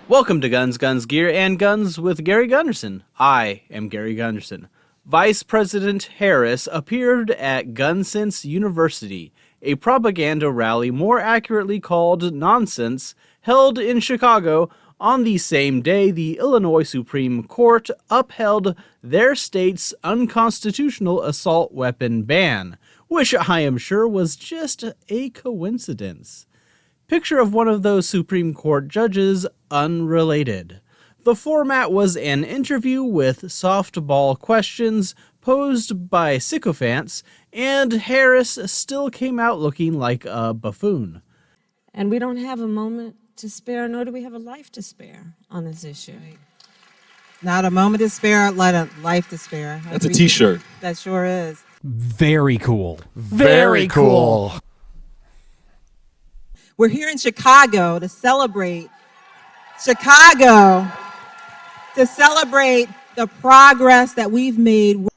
Welcome to Guns, Guns, Gear, and Guns with Gary Gunderson. I am Gary Gunderson. Vice President Harris appeared at Gun Sense University, a propaganda rally more accurately called Nonsense, held in Chicago on the same day the Illinois Supreme Court upheld their state's unconstitutional assault weapon ban, which I am sure was just a coincidence. Picture of one of those Supreme Court judges unrelated. The format was an interview with softball questions posed by sycophants, and Harris still came out looking like a buffoon. And we don't have a moment to spare, nor do we have a life to spare on this issue. Not a moment to spare, let a life to spare. That's a t-shirt. That sure is. Very cool. Very cool. We're here in Chicago to celebrate the progress that we've made.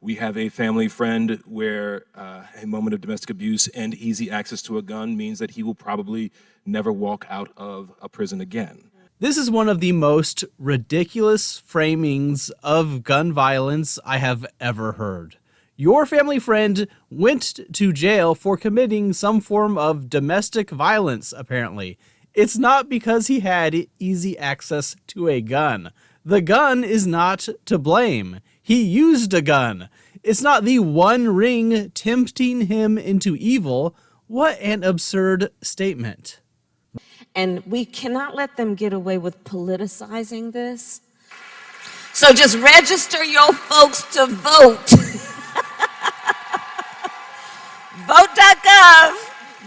We have a family friend where a moment of domestic abuse and easy access to a gun means that he will probably never walk out of a prison again. This is one of the most ridiculous framings of gun violence I have ever heard. Your family friend went to jail for committing some form of domestic violence, apparently. It's not because he had easy access to a gun. The gun is not to blame. He used a gun. It's not the One Ring tempting him into evil. What an absurd statement. And we cannot let them get away with politicizing this. So just register your folks to vote. Vote.gov.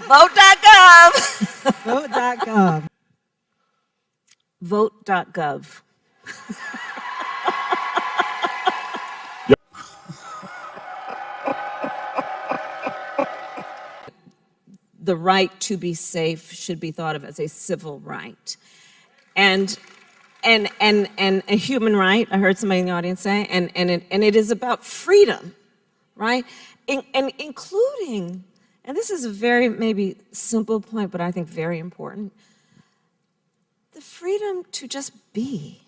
Vote.gov. Vote.gov. Vote.gov. The right to be safe should be thought of as a civil right. And a human right, I heard somebody in the audience say, and it is about freedom, right? And including, and this is a very maybe simple point, but I think very important, the freedom to just be.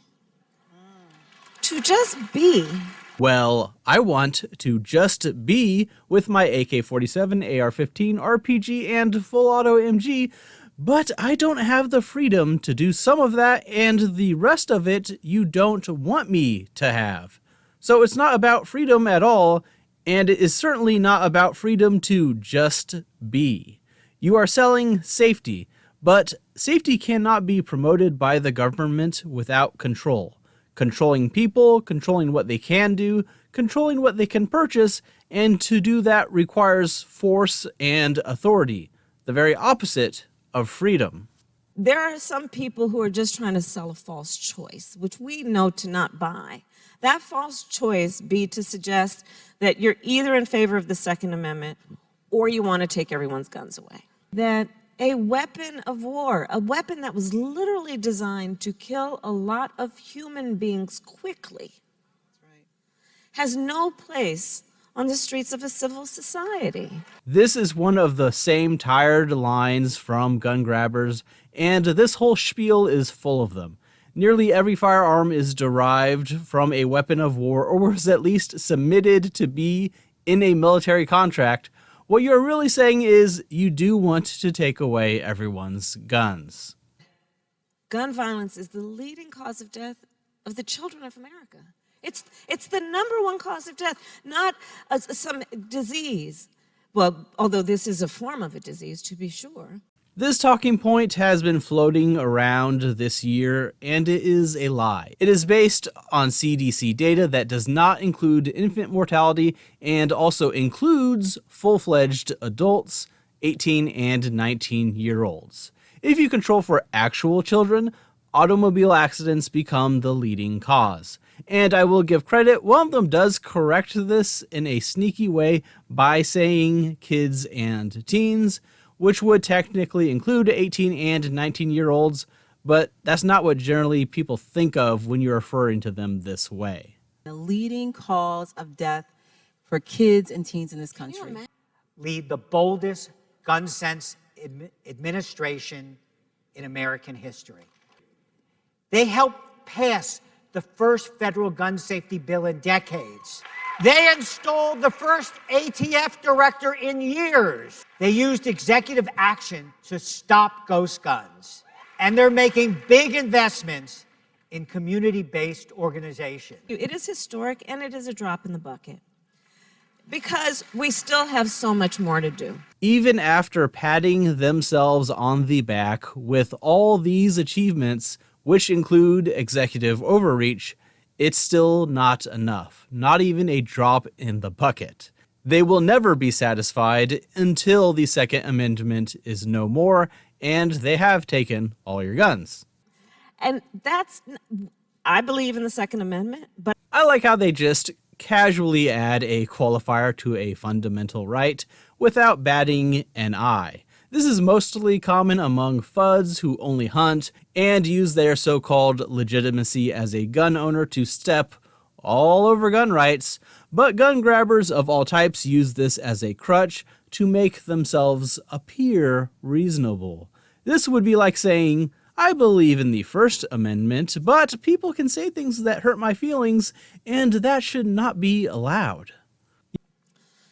To just be. Well, I want to just be with my AK-47, AR-15, RPG, and full auto MG, but I don't have the freedom to do some of that, and the rest of it you don't want me to have. So it's not about freedom at all, and it is certainly not about freedom to just be. You are selling safety, but safety cannot be promoted by the government without control. Controlling people, controlling what they can do, controlling what they can purchase, and to do that requires force and authority, the very opposite of freedom. There are some people who are just trying to sell a false choice, which we know to not buy. That false choice be to suggest that you're either in favor of the Second Amendment or you want to take everyone's guns away. That a weapon of war, a weapon that was literally designed to kill a lot of human beings quickly, has no place on the streets of a civil society. This is one of the same tired lines from gun grabbers, and this whole spiel is full of them. Nearly every firearm is derived from a weapon of war or was at least submitted to be in a military contract. What you're really saying is you do want to take away everyone's guns. Gun violence is the leading cause of death of the children of America. It's the #1 cause of death, not some disease. Well, although this is a form of a disease, to be sure. This talking point has been floating around this year, and it is a lie. It is based on CDC data that does not include infant mortality and also includes full-fledged adults, 18 and 19-year-olds. If you control for actual children, automobile accidents become the leading cause. And I will give credit, one of them does correct this in a sneaky way by saying kids and teens, which would technically include 18 and 19-year-olds, but that's not what generally people think of when you're referring to them this way. The leading cause of death for kids and teens in this country. Lead the boldest gun sense administration in American history. They helped pass the first federal gun safety bill in decades. They installed the first ATF director in years. They used executive action to stop ghost guns. And they're making big investments in community-based organizations. It is historic and it is a drop in the bucket because we still have so much more to do. Even after patting themselves on the back with all these achievements, which include executive overreach, it's still not enough, not even a drop in the bucket. They will never be satisfied until the Second Amendment is no more and they have taken all your guns. And I believe in the Second Amendment, but I like how they just casually add a qualifier to a fundamental right without batting an eye. This is mostly common among FUDs who only hunt and use their so-called legitimacy as a gun owner to step all over gun rights, but gun grabbers of all types use this as a crutch to make themselves appear reasonable. This would be like saying, I believe in the First Amendment, but people can say things that hurt my feelings, and that should not be allowed.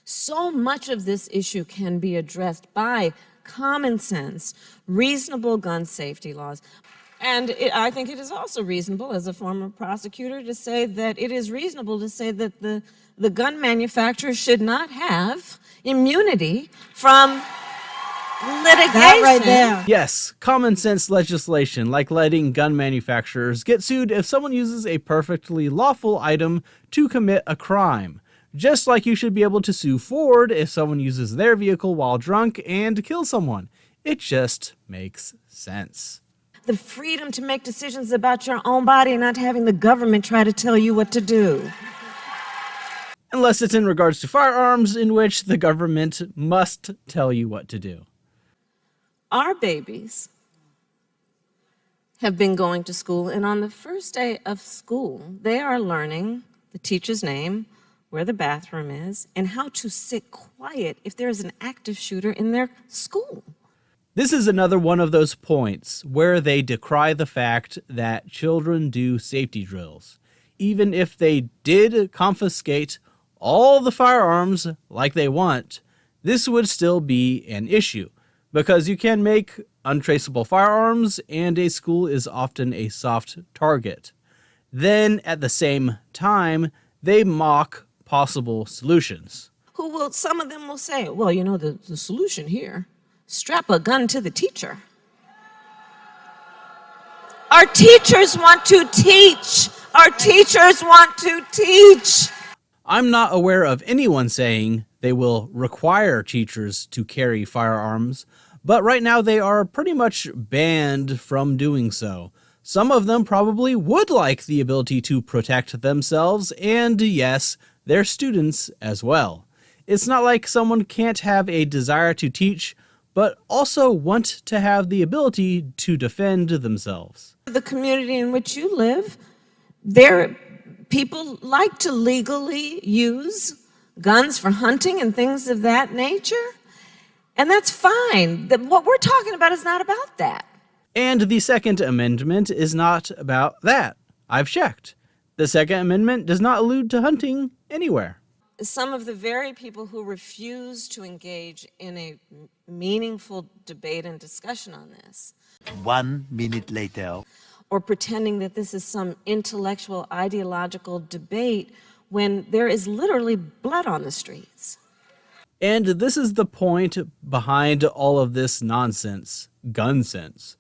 so much of this issue can be addressed by common sense, reasonable gun safety laws. And I think it is also reasonable, as a former prosecutor, to say that it is reasonable to say that the gun manufacturers should not have immunity from litigation. That right there. Yes, common sense legislation like letting gun manufacturers get sued if someone uses a perfectly lawful item to commit a crime. Just like you should be able to sue Ford if someone uses their vehicle while drunk and kills someone. It just makes sense. The freedom to make decisions about your own body and not having the government try to tell you what to do. Unless it's in regards to firearms, in which the government must tell you what to do. Our babies have been going to school, and on the first day of school, they are learning the teacher's name, where the bathroom is, and how to sit quiet if there is an active shooter in their school. This is another one of those points where they decry the fact that children do safety drills. Even if they did confiscate all the firearms like they want, this would still be an issue, because you can make untraceable firearms and a school is often a soft target. Then, at the same time, they mock possible solutions. Some of them will say, well, you know, the solution here, strap a gun to the teacher. Our teachers want to teach. Our teachers want to teach. I'm not aware of anyone saying they will require teachers to carry firearms, but right now they are pretty much banned from doing so. Some of them probably would like the ability to protect themselves, and yes, their students as well. It's not like someone can't have a desire to teach, but also want to have the ability to defend themselves. The community in which you live, people like to legally use guns for hunting and things of that nature, and that's fine. What we're talking about is not about that. And the Second Amendment is not about that. I've checked. The Second Amendment does not allude to hunting anywhere. Some of the very people who refuse to engage in a meaningful debate and discussion on this, 1 minute later, or pretending that this is some intellectual, ideological debate when there is literally blood on the streets. And this is the point behind all of this nonsense, gun sense.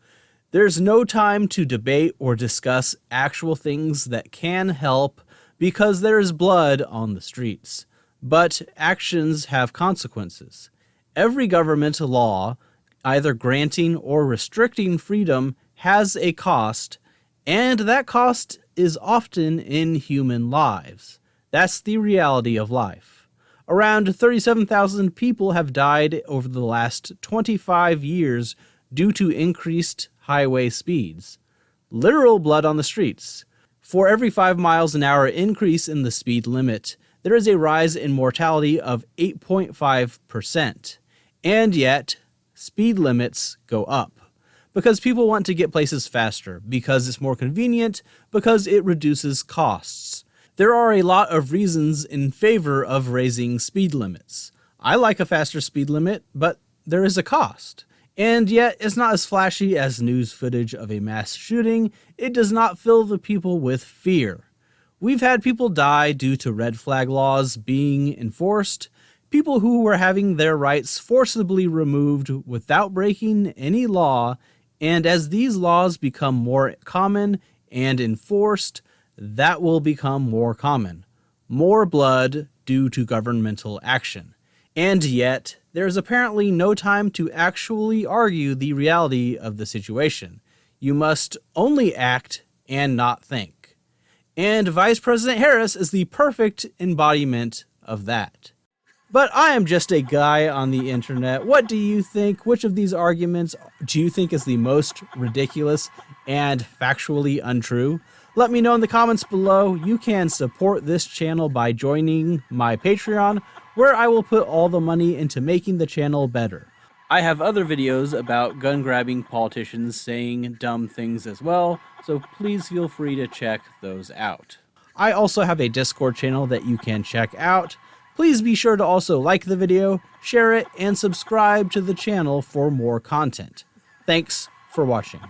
There's no time to debate or discuss actual things that can help because there is blood on the streets. But actions have consequences. Every government law, either granting or restricting freedom, has a cost, and that cost is often in human lives. That's the reality of life. Around 37,000 people have died over the last 25 years due to increased highway speeds. Literal blood on the streets. For every 5 miles an hour increase in the speed limit, there is a rise in mortality of 8.5%. And yet, speed limits go up. Because people want to get places faster, because it's more convenient, because it reduces costs. There are a lot of reasons in favor of raising speed limits. I like a faster speed limit, but there is a cost. And yet, it's not as flashy as news footage of a mass shooting. It does not fill the people with fear. We've had people die due to red flag laws being enforced, people who were having their rights forcibly removed without breaking any law, and as these laws become more common and enforced, that will become more common. More blood due to governmental action. And yet, there is apparently no time to actually argue the reality of the situation. You must only act and not think. And Vice President Harris is the perfect embodiment of that. But I am just a guy on the internet. What do you think? Which of these arguments do you think is the most ridiculous and factually untrue? Let me know in the comments below. You can support this channel by joining my Patreon, where I will put all the money into making the channel better. I have other videos about gun-grabbing politicians saying dumb things as well, so please feel free to check those out. I also have a Discord channel that you can check out. Please be sure to also like the video, share it, and subscribe to the channel for more content. Thanks for watching.